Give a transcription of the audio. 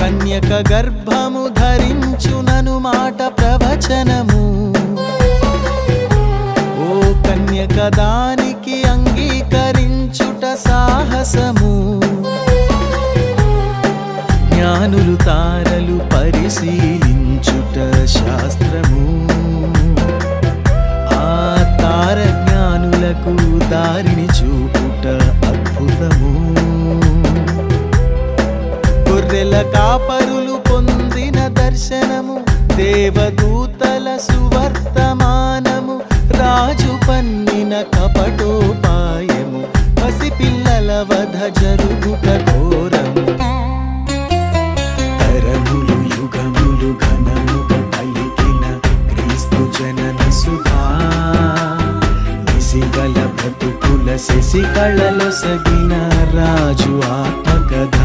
కన్యక గర్భము ధరించునను మాట ప్రవచనము. ఓ కన్యక దానికి అంగీకరించుట సాహసము. జ్ఞానులు తారలు పరిశీలించుట శాస్త్రము. ఆ తార జ్ఞానులకు దారిని చూపుట అద్భుతము. గొర్రెల కాపరులు పొందిన దర్శనము, దేవదూతల సువర్తమానము, రాజు పన్నిన కపటోపాయము, పసిపిల్లల వధ జరుగుట ఘోరము. తరములు యుగములు ఘనముగా పలికిన క్రీస్తు జనన సుధా, నిసిగల బ్రతుకుల శశికళలో సగిన రాజు ఆత్మకథ.